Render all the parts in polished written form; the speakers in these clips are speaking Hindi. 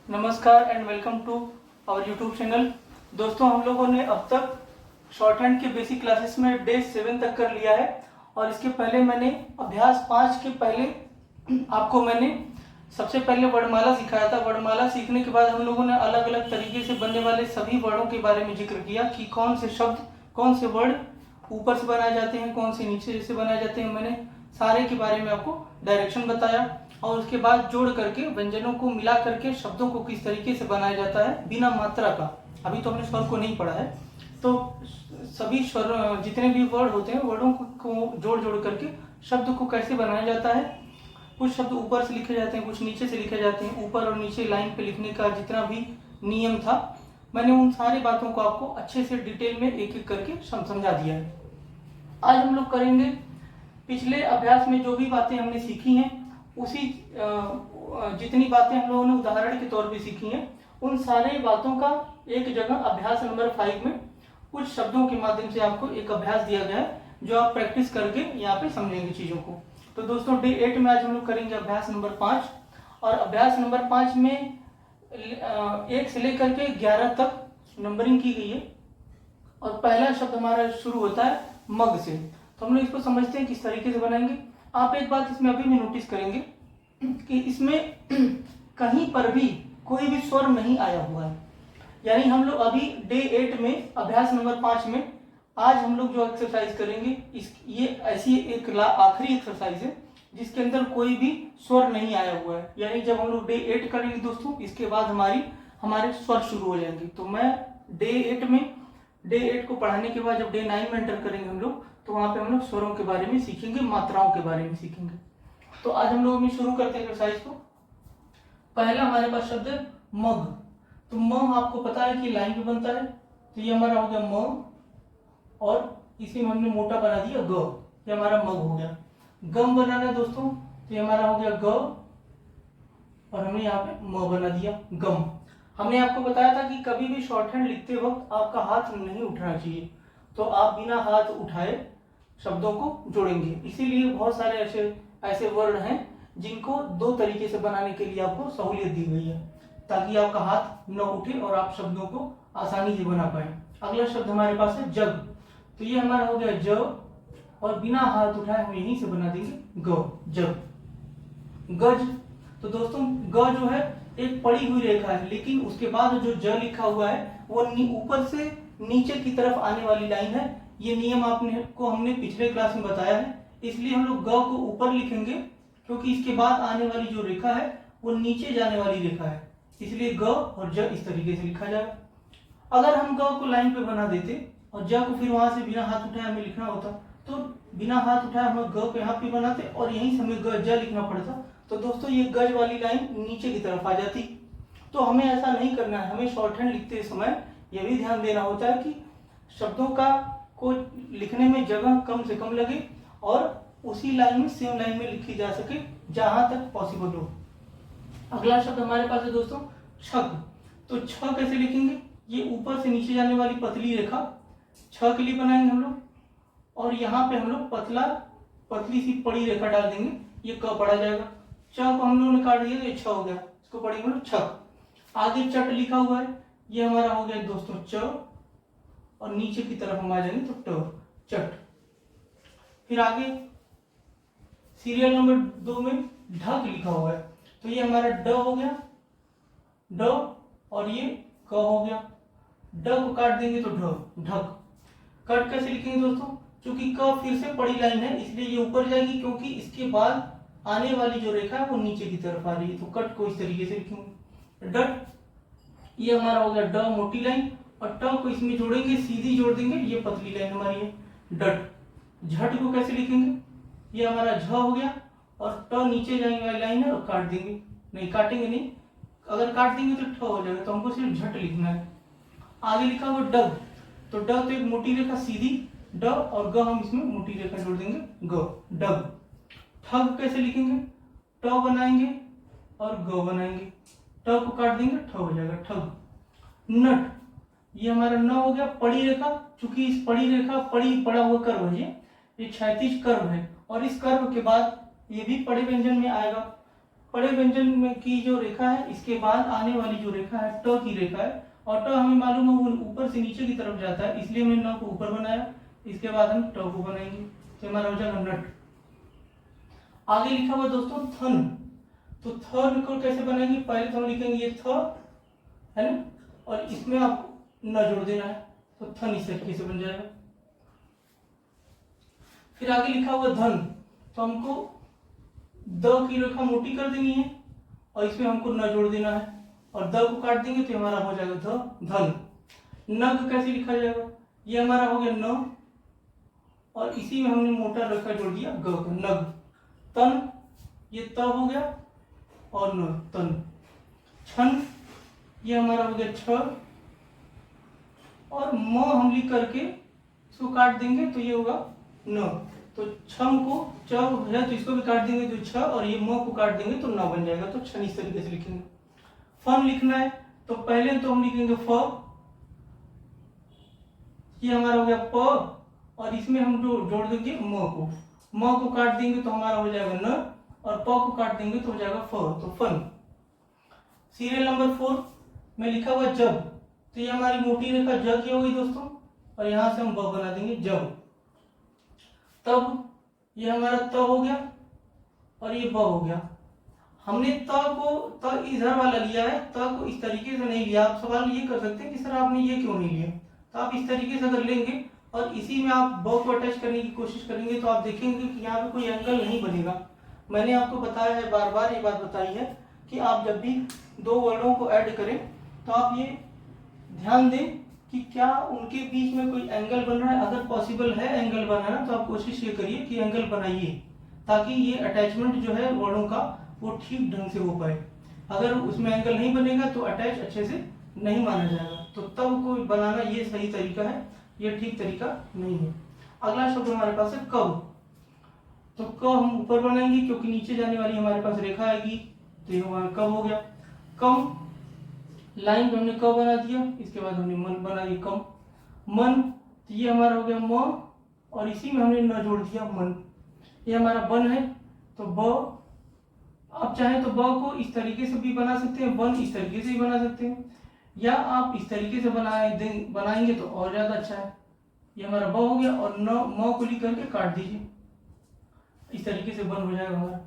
नमस्कार and welcome to our YouTube channel. दोस्तों, हम लोगों ने अब तक शॉर्ट हैंड के बेसिक क्लासेस में डे 7 तक कर लिया है और इसके पहले मैंने अभ्यास 5 के पहले आपको मैंने सबसे पहले वर्णमाला सिखाया था। वर्णमाला सीखने के बाद हम लोगों ने अलग अलग तरीके से बनने वाले सभी वर्डों के बारे में जिक्र किया कि कौन से शब्द, कौन से वर्ड ऊपर से बनाए जाते हैं, कौन से नीचे से बनाए जाते हैं। मैंने सारे के बारे में आपको डायरेक्शन बताया और उसके बाद जोड़ करके व्यंजनों को मिला करके शब्दों को किस तरीके से बनाया जाता है बिना मात्रा का। अभी तो हमने स्वर को नहीं पढ़ा है, तो सभी स्वर जितने भी वर्ड होते हैं वर्डों को जोड़ जोड़ करके शब्द को कैसे बनाया जाता है। कुछ शब्द ऊपर से लिखे जाते हैं, कुछ नीचे से लिखे जाते हैं। ऊपर और नीचे लाइन पे लिखने का जितना भी नियम था, मैंने उन सारी बातों को आपको अच्छे से डिटेल में एक एक करके समझा दिया है। आज हम लोग करेंगे पिछले अभ्यास में जो भी बातें हमने सीखी हैं, उसी जितनी बातें हम लोगों ने उदाहरण के तौर पे सीखी हैं, उन सारे बातों का एक जगह अभ्यास नंबर 5 में कुछ शब्दों के माध्यम से आपको एक अभ्यास दिया गया है जो आप प्रैक्टिस करके यहाँ पे समझेंगे चीजों को। तो दोस्तों, डे 8 में आज हम लोग करेंगे अभ्यास नंबर 5 और अभ्यास नंबर 5 में 1 से लेकर के 11 तक नंबरिंग की गई है और पहला शब्द हमारा शुरू होता है मग से। तो हम लोग इसको समझते हैं किस तरीके से बनाएंगे। आप एक बात इसमें अभी भी नोटिस करेंगे कि इसमें कहीं पर भी कोई भी स्वर नहीं आया हुआ है। यानी हम लोग अभी डे 8 में अभ्यास नंबर 5 में आज हम लोग जो एक्सरसाइज करेंगे ये ऐसी एक आखिरी एक्सरसाइज है जिसके अंदर कोई भी स्वर नहीं आया हुआ है। यानी जब हम लोग डे 8 करेंगे दोस्तों, इसके बाद हमारे स्वर शुरू हो जाएंगे। तो मैं डे 8 को पढ़ाने के बाद जब डे 9 में एंटर करेंगे हम लोग, तो वहां पे हम लोग स्वरों के बारे में सीखेंगे, मात्राओं के बारे में सीखेंगे। तो आज हम लोग शुरू करते हैं एक्सरसाइज को। पहला हमारे पास शब्द है मग। तो म आपको पता है कि लाइन पे बनता है, तो ये हमारा हो गया म और इसी में हमने मोटा बना दिया ग, ये हमारा मग हो गया। गम बनाना है दोस्तों, तो ये हमारा हो गया ग और हमने यहाँ पे म बना दिया गम। हमने आपको बताया था कि कभी भी शॉर्ट हैंड लिखते वक्त आपका हाथ नहीं उठना चाहिए, तो आप बिना हाथ उठाए शब्दों को जोड़ेंगे। इसीलिए बहुत सारे ऐसे वर्ड हैं जिनको दो तरीके से बनाने के लिए आपको सहूलियत दी गई है, ताकि आपका हाथ न उठे और आप शब्दों को आसानी से बना पाए। अगला शब्द हमारे पास है जग। तो ये हमारा हो गया ज और बिना हाथ उठाए हम यहीं से बना देंगे ग, जग। गज। तो दोस्तों, ग जो है एक पड़ी हुई रेखा है, लेकिन उसके बाद जो ज लिखा हुआ है वो ऊपर से नीचे की तरफ आने वाली लाइन है। ये नियम हमने पिछले क्लास में बताया है, इसलिए हम लोग ग को ऊपर लिखेंगे क्योंकि इसके बाद आने वाली जो रेखा है वो नीचे जाने वाली रेखा है, इसलिए ग और ज इस तरीके से लिखा जाएगा। अगर हम ग को लाइन पे बना देते और ज को फिर वहां से बिना हाथ उठाए हमें लिखना होता, तो बिना हाथ उठाए हम ग को यहाँ पे बनाते और यहीं से हमें ग ज लिखना पड़ता, तो दोस्तों ये गज वाली लाइन नीचे की तरफ आ जाती। तो हमें ऐसा नहीं करना है। हमें शॉर्ट हैंड लिखते समय यह भी ध्यान देना होता है कि शब्दों को लिखने में जगह कम से कम लगे और उसी लाइन में, सेम लाइन में लिखी जा सके जहां तक पॉसिबल हो। अगला शब्द हमारे पास है दोस्तों छग। तो छ कैसे लिखेंगे? ये ऊपर से नीचे जाने वाली पतली रेखा छ के लिए बनाएंगे हम लोग, और यहाँ पे हम लोग पतली सी पड़ी रेखा डाल देंगे, ये क पड़ा जाएगा। च को हम लोगों ने काट दिया तो ये छ हो गया, इसको पढ़ेंगे हम लोग छग। आगे चट लिखा हुआ है, ये हमारा हो गया दोस्तों च और नीचे की तरफ हम आ जाएंगे तो ट, चट। फिर आगे सीरियल नंबर 2 में ढक लिखा हुआ है, तो ये हमारा ड हो गया, ड और ये क हो गया। ड को काट देंगे तो ढ, ढक। कट कैसे लिखेंगे दोस्तों? क्योंकि क फिर से बड़ी लाइन है इसलिए ये ऊपर जाएगी, क्योंकि इसके बाद आने वाली जो रेखा है वो नीचे की तरफ आ रही है, तो कट को इस तरीके से लिखेंगे। डट, ये हमारा हो गया ड मोटी लाइन और ट को इसमें जोड़ेंगे, सीधी जोड़ देंगे, ये पतली लाइन हमारी है डट। झट को कैसे लिखेंगे? ये हमारा झ हो गया और ट नीचे जाने वाली लाइन है और काट देंगे, नहीं काटेंगे नहीं, अगर काट देंगे तो ठ हो जाएगा, तो हमको सिर्फ झट लिखना है। आगे लिखा हुआ डग, तो ड तो एक मोटी रेखा सीधी ड और ग हम इसमें मोटी रेखा जोड़ देंगे ग, डग। ठग कैसे लिखेंगे? ट बनाएंगे और ग बनाएंगे, ट को काट देंगे ठ हो जाएगा ठग। नट, ये हमारा न हो गया पड़ी रेखा, चूंकि इस पड़ा हुआ कर्व है, ये क्षैतिज कर्व है और इस कर्व के बाद ये भी पड़े व्यंजन में आएगा। पड़े व्यंजन में की जो रेखा है इसके बाद आने वाली जो रेखा है ट की रेखा है, और ट हमें मालूम है वो ऊपर से नीचे की तरफ जाता है, इसलिए हमने न को ऊपर बनाया। इसके बाद हम ट को बनाएंगे तो हमारा हो जाएगा नट। आगे लिखा हुआ दोस्तों थन, तो थन को कैसे बनाएंगे, पहले तो हम लिखेंगे ये थ है ना, और इसमें आपको न जोड़ देना है, तो थन इस तरीके से बन जाएगा। फिर आगे लिखा हुआ धन, तो हमको द की रेखा मोटी कर देनी है और इसमें हमको न जोड़ देना है, और द को काट देंगे तो हमारा हो जाएगा धन। नग कैसे लिखा जाएगा, ये हमारा हो गया न, और इसी में हमने मोटा रेखा जोड़ दिया ग का, नग। तन, ये त हो गया, और न तन। छन, ये हमारा हो गया छ, और म हम लिख करके इसको काट देंगे तो ये होगा न, तो छम को च है तो इसको भी काट देंगे तो छ, और ये म को काट देंगे तो न बन जाएगा, तो छन इस तरीके से लिखेंगे। फन लिखना है तो पहले तो हम लिखेंगे फ, ये हमारा हो गया प, और इसमें हम जो जोड़ देंगे म को काट देंगे तो हमारा हो जाएगा न, और प को काट देंगे तो हो जाएगा फ, तो फन। सीरियल नंबर 4 में लिखा हुआ जब, तो ये हमारी मोटी रेखा ज की होगी दोस्तों, और यहां से हम ब बना देंगे जब। तब, ये हमारा त हो गया और ये ब हो गया। हमने त इधर वाला लिया है, त को इस तरीके से नहीं लिया। आप सवाल ये कर सकते हैं कि सर आपने ये क्यों नहीं लिया, तो आप इस तरीके से अगर लेंगे और इसी में आप ब को अटैच करने की कोशिश करेंगे तो आप देखेंगे कि यहाँ पे कोई एंगल नहीं बनेगा। मैंने आपको बताया है, बार बार ये बात बताई है कि आप जब भी दो वर्डों को ऐड करें तो आप ये ध्यान दें कि क्या उनके बीच में कोई एंगल बन रहा है। अगर पॉसिबल है एंगल बनाना तो आप कोशिश ये करिए कि एंगल बनाइए, ताकि ये अटैचमेंट जो है वर्डों का वो ठीक ढंग से हो पाए। अगर उसमें एंगल नहीं बनेगा तो अटैच अच्छे से नहीं माना जाएगा, तो तब को बनाना ये सही तरीका है, ये ठीक तरीका नहीं है। अगला शब्द हमारे पास है कब, तो क हम ऊपर बनाएंगे क्योंकि नीचे जाने वाली हमारे पास रेखा आएगी, तो ये हमारा कब हो गया। कम, लाइन पे हमने क बना दिया, इसके बाद हमने मन बना दिया कम। मन, तो ये हमारा हो गया म, और इसी में हमने न जोड़ दिया मन। ये हमारा बन है, तो ब, आप चाहें तो ब को इस तरीके से भी बना सकते हैं, बन इस तरीके से भी बना सकते हैं, या आप इस तरीके से बनाएंगे तो और ज्यादा अच्छा है। ये हमारा ब हो गया, और न म को लिख करके काट दीजिए, इस तरीके से बन हो जाएगा हमारा।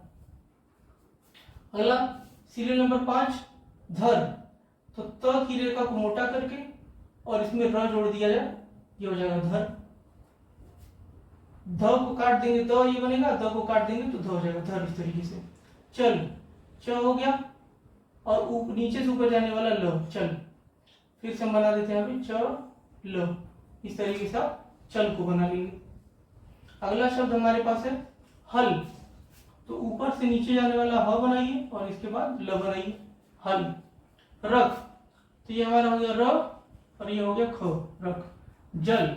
अगला सीरियल नंबर 5 धर, तो त की रेखा को मोटा करके और इसमें र जोड़ दिया जाए, ये हो जाएगा धर। ध को काट देंगे द ये बनेगा, द को काट देंगे तो ध हो जाएगा धर, इस तरीके से। चल, च हो गया, और नीचे से ऊपर जाने वाला ल, चल। फिर से हम बना देते हैं यहाँ पे च ल, इस तरीके से आप चल को बना लेंगे। अगला शब्द हमारे पास है हल, तो ऊपर से नीचे जाने वाला ह बनाइए और इसके बाद ल बनाइए, हल। रख, तो ये हमारा हो गया र, और ये हो गया ख, रख। जल,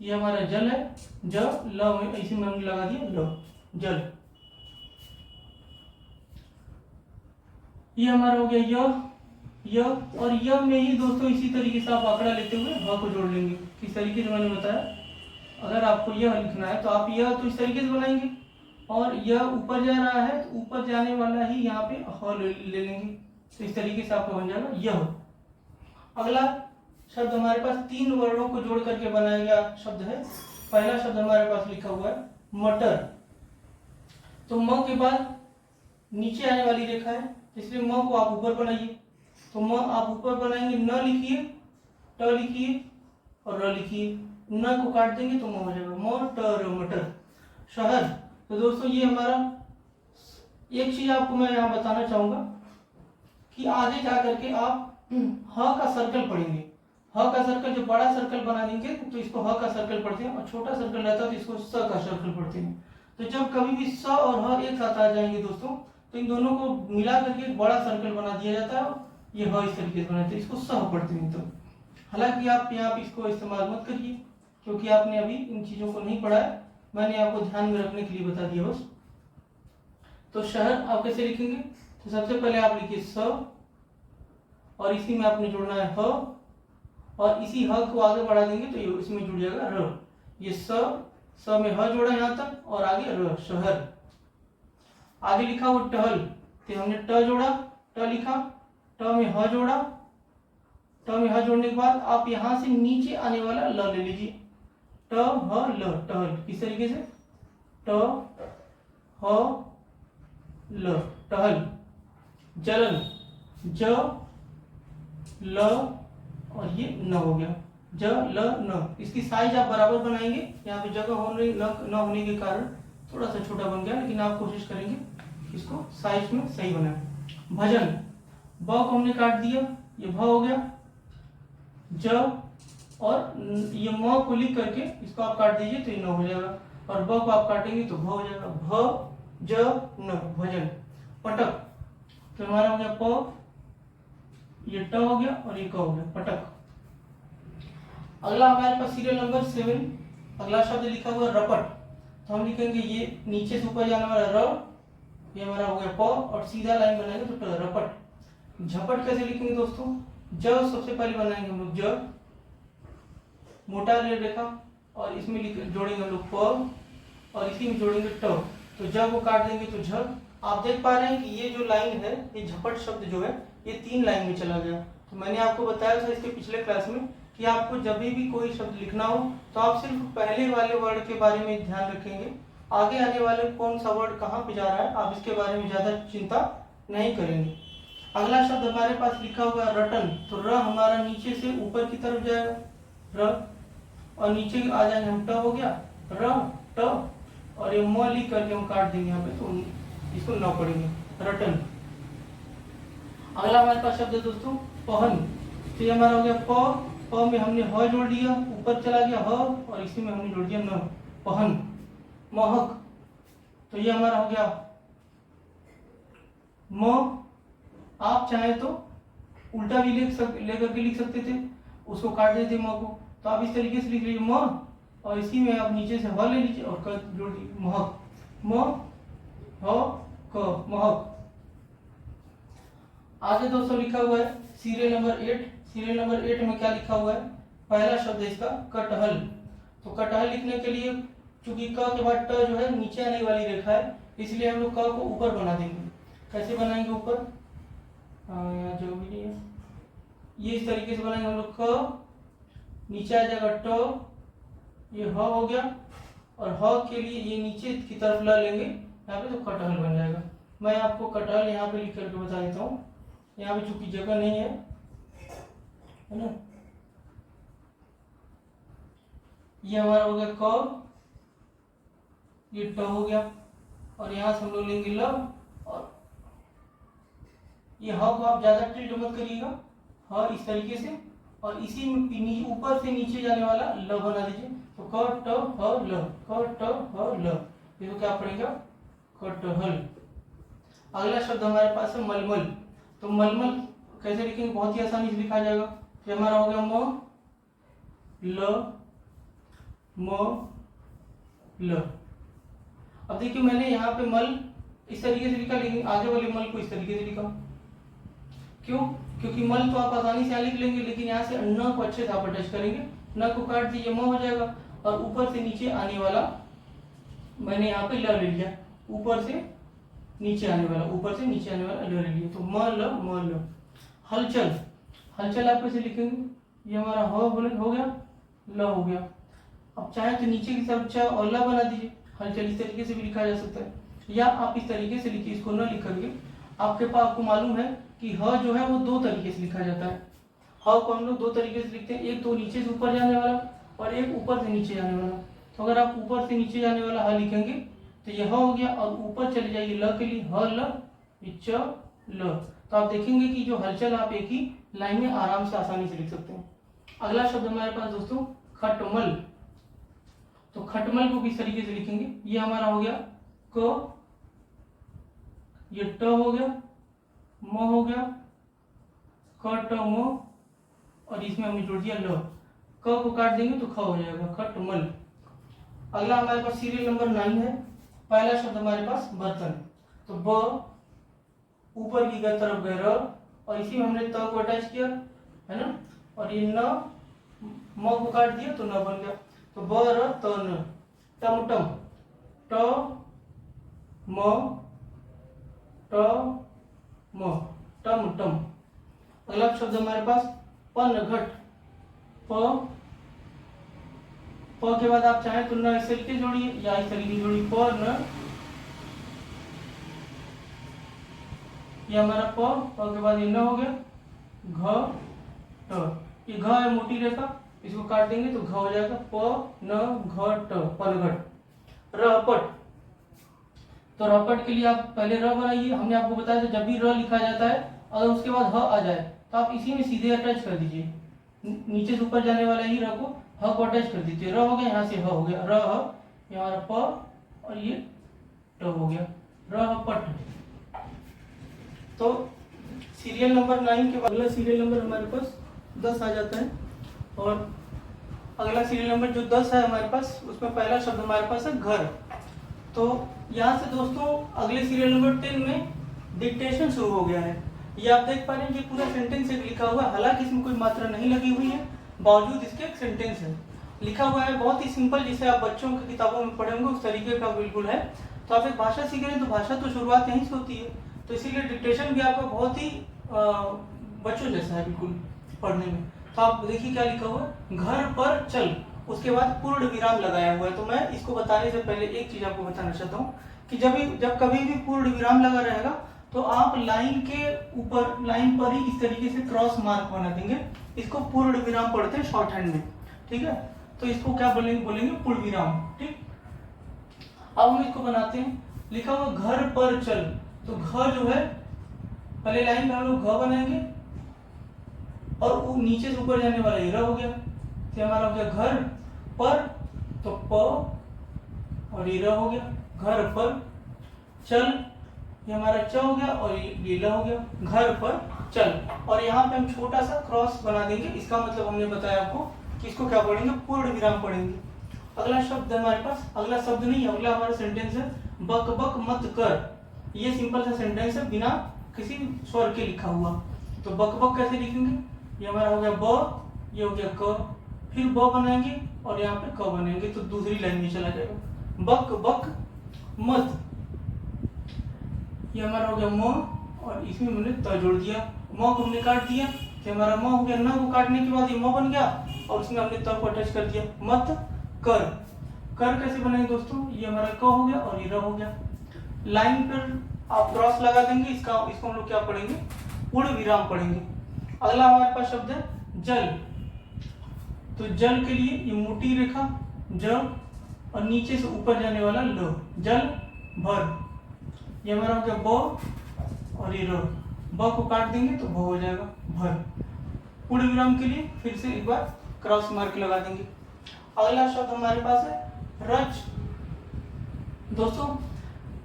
ये हमारा जल है, ज ल में इसी में हमने लगा दिया ल, जल। ये हमारा हो गया य, और य में ही दोस्तों इसी तरीके से आप आंकड़ा लेते हुए ह को जोड़ लेंगे, किस तरीके से मैंने बताया। अगर आपको यह लिखना है तो आप यह तो इस तरीके से बनाएंगे, और यह ऊपर जा रहा है तो ऊपर जाने वाला ही यहाँ पे ह ले लेंगे, तो इस तरीके से आपका बन जाएगा यह। अगला शब्द हमारे पास 3 वर्णों को जोड़ करके बनाया गया शब्द है। पहला शब्द हमारे पास लिखा हुआ है मटर, तो म के बाद नीचे आने वाली रेखा है, इसलिए म को आप ऊपर बनाइए, तो म आप ऊपर बनाएंगे, न लिखिए, ट लिखिए और र लिखिए, न को काट देंगे तो म हो जाएगा मोटर, मटर। शहर, तो दोस्तों ये हमारा एक चीज आपको मैं यहाँ बताना चाहूंगा कि आगे जा करके आप ह का सर्कल पढ़ेंगे। ह का सर्कल, जब बड़ा सर्कल बना देंगे तो इसको ह का सर्कल पढ़ते हैं, और छोटा सर्कल रहता है तो इसको स का सर्कल पढ़ते हैं। तो जब कभी भी स और ह एक साथ आ जाएंगे दोस्तों, तो इन दोनों को मिला करके एक बड़ा सर्कल बना दिया जाता है, ये ह इस तरीके से बनाते हैं, इसको स पढ़ते हैं। तो हालांकि आप यहाँ इसको इस्तेमाल मत करिए क्योंकि आपने अभी इन चीजों को नहीं पढ़ा है, मैंने आपको ध्यान में रखने के लिए बता दिया बस। तो शहर आप कैसे लिखेंगे, तो सबसे पहले आप लिखिए स, और इसी में आपने जोड़ना है ह, और इसी ह को आगे बढ़ा देंगे तो ये इसमें जुड़ जाएगा र। ये स में ह जोड़ा यहाँ तक, और आगे र, शहर। आगे लिखा हुआ टहल, तो हमने ट जोड़ा, ट लिखा, ट में ह जोड़ा, ट में ह जोड़ने के बाद आप यहां से नीचे आने वाला ल ले लीजिए, ट ह ल, टहल। किस तरीके से, ट ह ल, टहल। जलन, ज ल और ये न हो गया, ज ल न। इसकी साइज आप बराबर बनाएंगे, यहाँ पे जगह होने न होने के कारण थोड़ा सा छोटा बन गया, लेकिन आप कोशिश करेंगे इसको साइज में सही बनाए। भजन, ब को हमने काट दिया, ये भ हो गया, ज और ये म को लिख करके इसको आप काट दीजिए तो ये न हो जाएगा, और ब को आप काटेंगे तो भ हो जाएगा, भ ज न, भजन। पटक, तो हमारा हो गया प, ये ट हो गया और ये क हो गया, पटक। अगला हमारे पास सीरियल नंबर 7, अगला शब्द लिखा हुआ रपट। तो हम लिखेंगे ये नीचे से ऊपर जाने वाला र, ये हमारा हो गया प, और सीधा लाइन बनाएंगे तो ट, रपट। झपट कैसे लिखेंगे दोस्तों, ज सबसे पहले बनाएंगे हम लोग, ज मोटा रेखा, और इसमें जोड़ेंगे हम लोग प, और इसी में जोड़ेंगे ट, तो ज को काट देंगे तो झ। आप देख पा रहे हैं कि ये जो लाइन है, ये झपट शब्द जो है ये 3 लाइन में चला गया। तो मैंने आपको बताया था इसके पिछले क्लास में कि आपको जब भी कोई शब्द लिखना हो तो आप सिर्फ पहले वाले वर्ड के बारे में ध्यान रखेंगे, आगे आने वाले कौन सा वर्ड कहाँ पे जा रहा है आप इसके बारे में ज्यादा चिंता नहीं करेंगे। अगला शब्द हमारे पास लिखा हुआ है रटन। तो र हमारा नीचे से ऊपर की तरफ जाएगा, र, और नीचे आ जाएंगे हम, ट हो गया, र ट, और ये म लिख करके हम काट देंगे यहाँ पे, तो इसको न पढ़ेंगे, रटन। अगला हमारे पास शब्द है दोस्तों पहन। तो ये हमारा हो गया प, प में हमने ह जोड़ दिया, ऊपर चला गया ह, और इसी में हमने जोड़ दिया न, पहन। महक, तो ये हमारा हो गया म। आप चाहे तो उल्टा भी लेकर के लिख सकते थे, उसको काट देते म को, तो आप इस तरीके से लिख लीजिए म, और इसी में आप नीचे से ह ले लीजिए और क जोड़ दीजिए, महक, म ह क, महक। आगे दोस्तों लिखा हुआ है सीरियल नंबर 8। सीरियल नंबर 8 में क्या लिखा हुआ है, पहला शब्द है इसका कटहल। तो कटहल लिखने के लिए चूंकि क के बाद ट जो है नीचे आने वाली रेखा है, इसलिए हम लोग क को ऊपर बना देंगे। कैसे बनाएंगे ऊपर, यहाँ जो भी नहीं है, ये इस तरीके से बनाएंगे हम लोग, क नीचे आ जाएगा ट, ये ह हो गया, और ह के लिए ये नीचे की तरफ ला लेंगे यहाँ पे, तो कटहल बन जाएगा। मैं आपको कटहल यहाँ पे लिख करके बता देता हूँ, यहाँ पे चूंकि जगह नहीं है ना, ये हमारा हो गया क, ये ट हो गया, और यहाँ से हम लोग लेंगे ल, और ये ह को आप ज्यादा टिल्ट मत करिएगा, ह इस तरीके से, और इसी में ऊपर से नीचे जाने वाला ल बना दीजिए, तो क ट ह ल, क ट ह ल, ये तो क्या पड़ेगा, कटहल। अगला शब्द हमारे पास है मलमल। तो मलमल कैसे लिखेंगे, बहुत ही आसानी से लिखा जाएगा। ये हमारा हो गया म, ल, म, ल। अब देखिए मैंने यहाँ पे मल इस तरीके से लिखा, लेकिन आगे वाले मल को इस तरीके से लिखा, क्यों, क्योंकि मल तो आप आसानी से यहाँ लिख लेंगे, लेकिन यहाँ से न को अच्छे से आप अटैच करेंगे, न को काट दीजिए, म हो जाएगा, और ऊपर से नीचे आने वाला मैंने यहाँ पे ल ले लिया, ऊपर से नीचे आने वाला, ऊपर से नीचे आने वाला ल ले लिया, तो म ल, म ल। हलचल, हलचल आप कैसे लिखेंगे, ये हमारा हो गया, ल हो गया। अब चाहे तो नीचे की तरफ चाहे और ल बना दीजिए, हलचल इस तरीके से भी लिखा जा सकता है, या आप इस तरीके से लिखिए, इसको न लिख करके आपके पास, आपको मालूम है कि ह जो है वो 2 तरीके से लिखा जाता है। ह को हम लोग 2 तरीके से लिखते हैं, एक तो नीचे से ऊपर जाने वाला और एक ऊपर से नीचे जाने वाला। तो अगर आप ऊपर से नीचे जाने वाला ह लिखेंगे तो ये ह हो गया, और ऊपर चले जाइए ल के लिए, ह ल, च ल, तो आप देखेंगे कि जो हलचल आप एक ही लाइन में आराम से आसानी से लिख सकते हैं। अगला शब्द हमारे पास दोस्तों खटमल। तो खटमल को किस तरीके से लिखेंगे, ये हमारा हो गया क, ये ट हो गया, म हो गया, क ट म, और इसमें हमने जोड़ दिया ल, क को काट देंगे तो ख हो जाएगा, खटमल। अगला हमारे पास सीरियल नंबर 9 है। पहला शब्द हमारे पास बर्तन। तो ब ऊपर की तरफ गए र, और इसी में हमने त को अटैच किया है ना, और ये न, म को काट दिया तो न बन गया, तो ब र त न, टमटम, ट म, ट म, टम टम। अगला शब्द हमारे पास पन घट, प के बाद आप चाहें तो न इस तरीके जोड़िए या इस तरीके जोड़िए, प न, ये हमारा प के बाद ये न हो गया, घ ट, ये घ है मोटी रेखा, इसको काट देंगे तो घ हो जाएगा, प न घ ट, पनघट। रपट, तो रपट के लिए आप पहले र बनाइए। हमने आपको बताया था जब भी र लिखा जाता है अगर उसके बाद ह आ जाए तो आप इसी में सीधे अटैच कर दीजिए, नीचे से ऊपर जाने वाला ही र को ह को अटैच कर दीजिए। र हो गया, यहाँ से ह हो गया, र ह, हमारा प और ये ट हो गया, रहपट। तो सीरियल नंबर 9 के बाद अगला सीरियल नंबर हमारे पास 10 आ जाता है, और अगला सीरियल नंबर जो 10 है हमारे पास, उसमें पहला शब्द हमारे पास है घर। तो यहाँ से दोस्तों अगले सीरियल नंबर 10 में डिक्टेशन शुरू हो गया है। ये आप देख पा रहे हैं, ये पूरा सेंटेंस एक लिखा हुआ है, हालांकि इसमें कोई मात्रा नहीं लगी हुई है, बावजूद इसके एक सेंटेंस है लिखा हुआ है, बहुत ही सिंपल, जिसे आप बच्चों की किताबों में पढ़े होंगे उस तरीके का बिल्कुल है। तो आप एक भाषा सीख रहे हैं तो भाषा तो शुरुआत यहीं से होती है, तो इसीलिए डिक्टेशन भी आपका बहुत ही बच्चों जैसा है बिल्कुल पढ़ने में। तो आप देखिए क्या लिखा हुआ है, घर पर चल, उसके बाद पूर्ण विराम लगाया हुआ है। तो मैं इसको बताने से पहले एक चीज आपको बताना चाहता हूँ कि जब कभी भी पूर्ण विराम लगा रहेगा तो आप लाइन के ऊपर, लाइन पर ही इस तरीके से क्रॉस मार्क बना देंगे, इसको पूर्ण विराम पढ़ते हैं शॉर्ट हैंड में, ठीक है। तो इसको क्या बोलेंगे पूर्ण विराम, ठीक। अब हम इसको बनाते हैं, लिखा हुआ घर पर चल, तो घ जो है पहले लाइन में हम लोग घ बनाएंगे और नीचे से ऊपर जाने वाला ये र हो गया, तो हमारा हो गया घर पर, तो प और ये र हो गया, घर पर चल, ये हमारा च हो गया और ये ल हो गया, घर पर चल। और यहाँ पे हम छोटा सा क्रॉस बना देंगे, इसका मतलब हमने बताया आपको कि इसको क्या पढ़ेंगे, पूर्ण विराम पढ़ेंगे। अगला शब्द हमारे पास, अगला शब्द नहीं, अगला हमारा सेंटेंस है बक बक मत कर। ये सिंपल सा सेंटेंस है बिना किसी स्वर के लिखा हुआ। तो बक बक कैसे लिखेंगे, ये हमारा हो गया ब, ये हो गया क, फिर ब बनाएंगे और यहाँ पे क बनाएंगे, तो दूसरी लाइन में चला जाएगा। बक बक मत, ये हमारा हो गया म, और इसमें हमने त जोड़ दिया, म को हमने काट दिया, तो हमारा म हो गया, न को काटने के बाद ये म बन गया और उसमें हमने त को अटैच कर दिया, मत कर। कर कैसे बनाएंगे दोस्तों, ये हमारा क हो गया और ये र हो गया, लाइन पर आप क्रॉस लगा देंगे, इसको हम लोग क्या पढ़ेंगे, पूर्ण विराम पढ़ेंगे। अगला हमारे पास शब्द है जल, तो जल के लिए ये मोटी रेखा ज और नीचे से ऊपर जाने वाला ल, जल भर, ये हमारा हो गया ब और ये र, ब को काट देंगे तो भ हो जाएगा भर। पूर्ण विराम के लिए फिर से एक बार क्रॉस मार्क लगा देंगे। अगला शब्द हमारे पास है रच। दोस्तों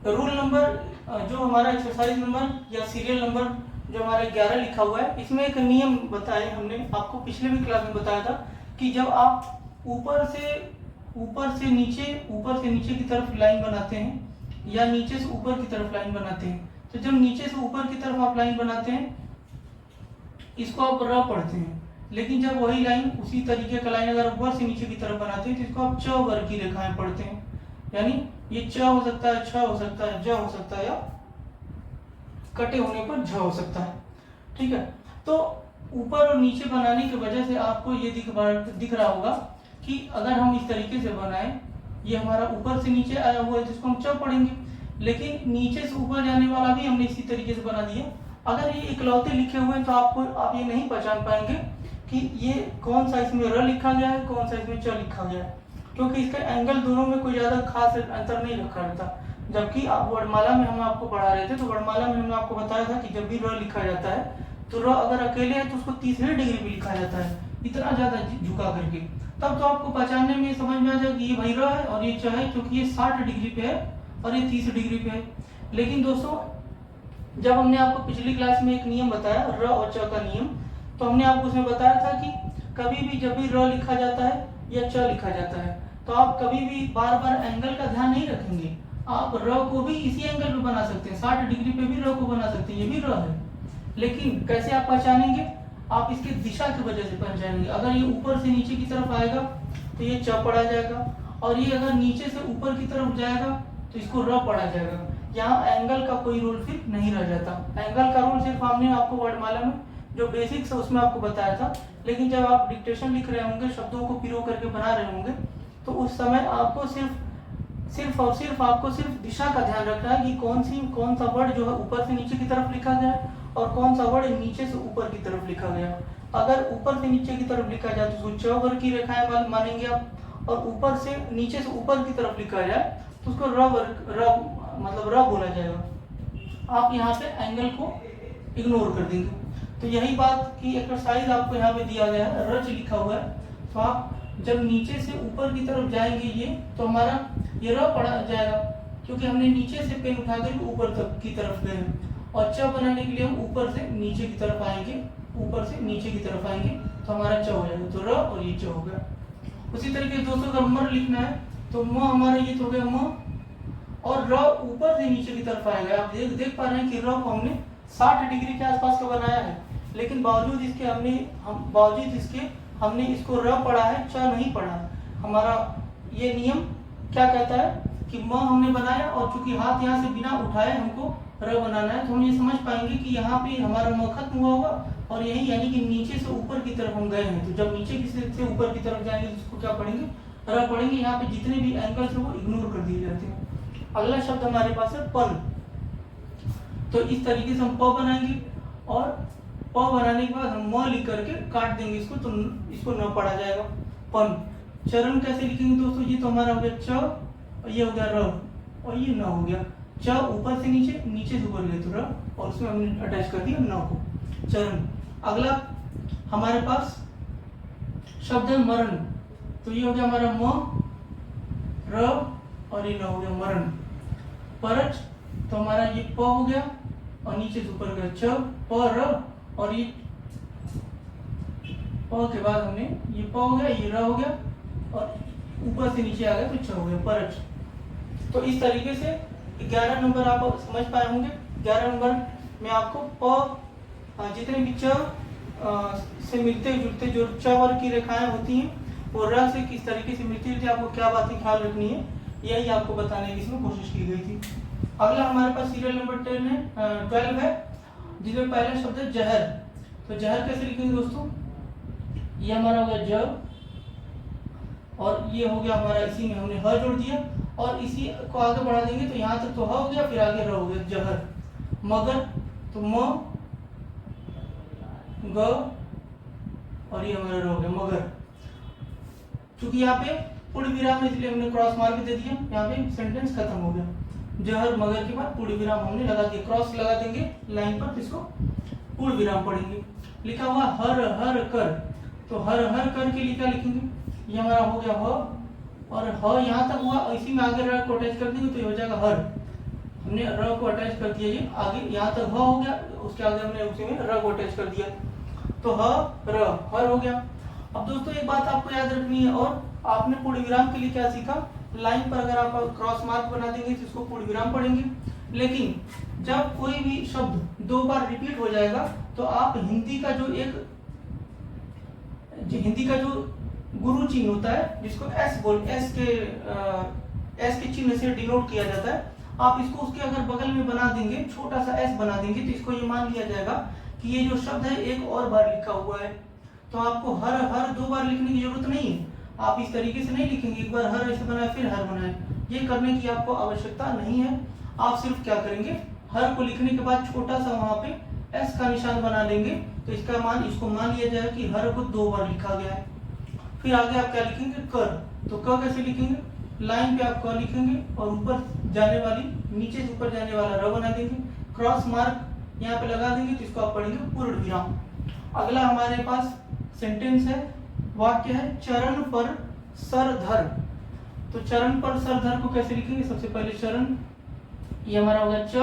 रूल नंबर जो हमारा एक्सरसाइज नंबर या सीरियल नंबर जो हमारा 11 लिखा हुआ है, इसमें एक नियम बताए हमने आपको, पिछले भी क्लास में बताया था कि जब आप ऊपर से नीचे की तरफ लाइन बनाते हैं या नीचे से ऊपर की तरफ लाइन बनाते हैं, तो जब नीचे से ऊपर की तरफ आप लाइन बनाते हैं इसको आप र पढ़ते हैं, लेकिन जब वही लाइन उसी तरीके का लाइन अगर ऊपर से नीचे की तरफ बनाते हैं तो इसको आप च वर्ग की रेखाएं पढ़ते हैं। यानी ये च हो सकता है, छ हो सकता है, ज हो सकता है, या कटे होने पर झ हो सकता है, ठीक है। तो ऊपर और नीचे बनाने की वजह से आपको ये दिख रहा होगा कि अगर हम इस तरीके से बनाएं, ये हमारा ऊपर से नीचे आया हुआ है जिसको हम च पढ़ेंगे, लेकिन नीचे से ऊपर जाने वाला भी हमने इसी तरीके से बना दिया। अगर ये इकलौते लिखे हुए हैं तो आप ये नहीं पहचान पाएंगे कि ये कौन सा इसमें र लिखा गया है, कौन सा इसमें च लिखा गया है, क्योंकि इसका एंगल दोनों में कोई ज्यादा खास अंतर नहीं रखा रहता। जबकि आप वर्णमाला में हम आपको पढ़ा रहे थे, तो वर्णमाला में हमने आपको बताया था कि जब भी र लिखा जाता है तो र अगर अकेले है तो उसको 30 डिग्री पे लिखा जाता है, इतना ज्यादा झुका करके, तब तो आपको पहचानने में समझ में आ जाएगा कि ये भाई र है और ये च है, क्योंकि ये 60 डिग्री पे है और ये 30 डिग्री पे है। लेकिन दोस्तों जब हमने आपको पिछली क्लास में एक नियम बताया र और च का नियम, तो हमने आपको उसमें बताया था कि कभी भी जब भी र लिखा जाता है या च लिखा जाता है तो आप कभी भी बार बार एंगल का ध्यान नहीं रखेंगे, आप र को भी इसी एंगल पे बना सकते हैं, 60 डिग्री पे भी र को बना सकते हैं, ये भी र है। लेकिन कैसे आप पहचानेंगे, आप इसके दिशा की वजह से पहचानेंगे। अगर ये ऊपर से नीचे की तरफ आएगा तो ये च पढ़ा जाएगा, और ये अगर नीचे से ऊपर की तरफ जाएगा तो इसको र पढ़ा जाएगा। यहाँ एंगल का कोई रूल फिर नहीं रह जाता। एंगल का रूल सिर्फ हमने आपको वर्णमाला में जो बेसिक्स है उसमें आपको बताया था, लेकिन जब आप डिक्टेशन लिख रहे होंगे, शब्दों को पिरो करके बना रहे होंगे, तो उस समय आपको सिर्फ आपको दिशा का ध्यान रखना है कि कौन सा वर्ड जो है ऊपर से नीचे की तरफ लिखा गया है और कौन सा वर्ड नीचे से ऊपर की तरफ लिखा गया। अगर ऊपर से नीचे की तरफ लिखा जाए तो उसको च वर्ग की रेखाएं मानेंगे आप, और ऊपर से नीचे से ऊपर की तरफ लिखा जाए तो उसको र बोला जाएगा। आप यहाँ पे एंगल को इग्नोर कर देंगे। तो यही बात की एक्सरसाइज आपको यहाँ पे दिया गया है, रच लिखा हुआ है, तो आप जब नीचे से ऊपर की तरफ जाएंगे ये, तो हमारा ये र पढ़ा जाएगा, क्योंकि हमने नीचे से पेन उठाकर ऊपर तक की तरफ गए हैं। और च बनाने के लिए हम ऊपर से नीचे की तरफ आएंगे, ऊपर से नीचे की तरफ आएंगे तो हमारा च हो जाएगा। तो र और ये च हो गया। उसी तरीके से दोस्तों अगर मर लिखना है तो म हमारा ये तो हो गया म, और र ऊपर से नीचे की तरफ आएगा। आप देख पा रहे हैं कि र को हमने 60 डिग्री के आसपास का बनाया है, लेकिन बावजूद इसके हमने इसको र पढ़ा है, च नहीं पढ़ा। हमारा ये नियम क्या कहता है कि म हमने बनाया, और चूंकि हाथ यहाँ से बिना उठाए हमको र बनाना है, तो हम ये समझ पाएंगे कि यहाँ पे हमारा म खत्म हुआ होगा, और यही यानी कि नीचे से ऊपर की तरफ हम गए हैं। तो जब नीचे की से ऊपर की तरफ जाएंगे तो इसको क्या पढ़ेंगे, र पढ़ेंगे। यहाँ पे जितने भी एंगल्स है वो इग्नोर कर दिए जाते हैं। अगला शब्द हमारे पास है पन। तो इस तरीके से हम प बनाएंगे, और प बनाने के बाद हम म लिख करके काट देंगे इसको, तो इसको न पढ़ा जाएगा। पन। चरण कैसे लिखेंगे दोस्तों, ये तो हमारा हो गया च, और ये हो गया र, और ये न हो गया। च ऊपर से नीचे, नीचे से ऊपर गए तो र, और उसमें हमने अटैच कर दिया न को। चरण। अगला हमारे पास शब्द है मरण। तो ये हो गया हमारा म, र, और ये न हो गया मरण। परच। तो हमारा ये प हो गया, और नीचे से ऊपर गया च, प, र, और ये प के बाद हमने ये प हो गया, ये र हो गया, और ऊपर से नीचे आ गया तो च हो गया, परच। तो इस तरीके से 11 नंबर आप समझ पाए होंगे। 11 नंबर में आपको प जितने भी च से मिलते जुलते जो च वर्ग की रेखाएं होती हैं, वो र से किस तरीके से मिलती है, आपको क्या बातें ख्याल रखनी है, यही आपको बताने की इसमें कोशिश की गई थी। अगला हमारे पास सीरियल नंबर 12 है, जिसमें पहला शब्द है जहर। तो जहर कैसे लिखेंगे दोस्तों, ये हमारा हो गया ज, और ये हो गया हमारा, इसी में हमने ह जोड़ दिया, और इसी को आगे बढ़ा देंगे तो यहाँ तक तो ह हो गया, फिर आगे र हो गया, जहर। मगर। तो म, ग, और ये हमारा र हो गया, मगर। चूंकि यहाँ पे पूर्ण विराम है इसलिए हमने क्रॉस मार्क दे दिया, यहाँ पे सेंटेंस खत्म हो गया। जहर मगर के बाद पूर्ण विराम हमने लगा दिया, क्रॉस लगा देंगे लाइन पर, इसको पूर्ण विराम पढ़ेंगे। लिखा हुआ हर हर कर। तो हर हर कर के लिए क्या लिखेंगे, ये हमारा हो गया ह, और ह यहाँ तक हुआ, इसी में आगे र को अटैच कर देंगे तो ये हो जाएगा हर। हमने र को अटैच कर दिया, ये आगे यहाँ तक ह हो गया, उसके आगे हमने उसी में र को अटैच कर दिया, तो ह र, हर हो गया। अब दोस्तों एक बात आपको याद रखनी है, और आपने पूर्ण विराम के लिए क्या सीखा, लाइन पर अगर आप क्रॉस मार्क बना देंगे तो इसको पूर्ण विराम पढ़ेंगे, लेकिन जब कोई भी शब्द 2 बार रिपीट हो जाएगा तो आप हिंदी का जो गुरु चिन्ह होता है, जिसको एस के चिन्ह से डिनोट किया जाता है, आप इसको उसके अगर बगल में बना देंगे, छोटा सा एस बना देंगे, तो इसको ये मान लिया जाएगा कि ये जो शब्द है एक और बार लिखा हुआ है। तो आपको हर हर 2 बार लिखने की जरूरत नहीं है, आप इस तरीके से नहीं लिखेंगे, एक बार हर ऐसे बनाए फिर हर बनाए, ये करने की आपको आवश्यकता नहीं है। आप सिर्फ क्या करेंगे, हर को लिखने के बाद छोटा सा वहां पे एस का निशान बना लेंगे, तो इसको मान लिया जाएगा कि हर को 2 बार लिखा गया है। फिर आगे आप क्या लिखेंगे, कर। तो क कैसे लिखेंगे, लाइन पे आप क लिखेंगे, और ऊपर जाने वाली, नीचे से ऊपर जाने वाला र बना देंगे, क्रॉस मार्क यहाँ पे लगा देंगे, तो इसको आप पढ़ेंगे पूर्ण विराम। अगला हमारे पास सेंटेंस है, वाक्य है, चरण पर सर धर। तो चरण पर सर धर को कैसे लिखेंगे, सबसे पहले चरण, ये हमारा होगा च,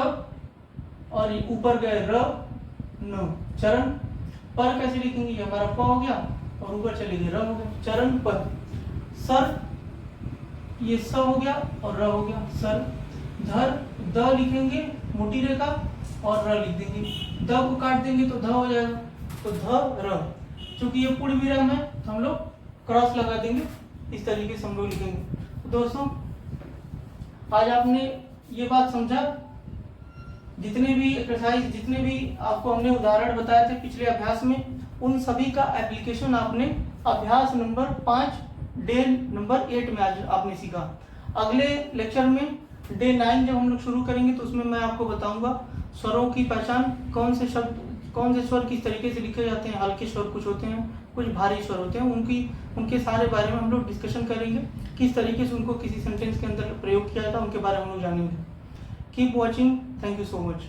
और ये ऊपर गए र, न। चरण पर कैसे लिखेंगे, ये हमारा प हो गया, और ऊपर चले गए र हो गया, चरण पर। सर, ये स हो गया और र हो गया, सर। धर, द लिखेंगे मोटी रेखा, और र लिख देंगे, द को काट देंगे तो ध हो जाएगा, तो ध र। चूंकि ये पूर्ण विराम है तो हम लोग क्रॉस लगा देंगे, इस तरीके से हम लोग लिखेंगे। तो दोस्तों आज आपने ये बात समझा जितने भी एक्सरसाइज, जितने भी आपको हमने उदाहरण बताए थे पिछले अभ्यास में, उन सभी का एप्लीकेशन आपने अभ्यास नंबर 5 डे नंबर 8 में आज आपने सीखा। अगले लेक्चर में डे 9 जब हम लोग शुरू करेंगे तो उसमें मैं आपको बताऊंगा स्वरों की पहचान, कौन से शब्द, कौन से स्वर किस तरीके से लिखे जाते हैं, हल्के स्वर कुछ होते हैं, कुछ भारी स्वर होते हैं, उनके सारे बारे में हम लोग डिस्कशन करेंगे, किस तरीके से उनको किसी सेंटेंस के अंदर प्रयोग किया जाता है उनके बारे में हम लोग जानेंगे। Keep watching, thank you so much.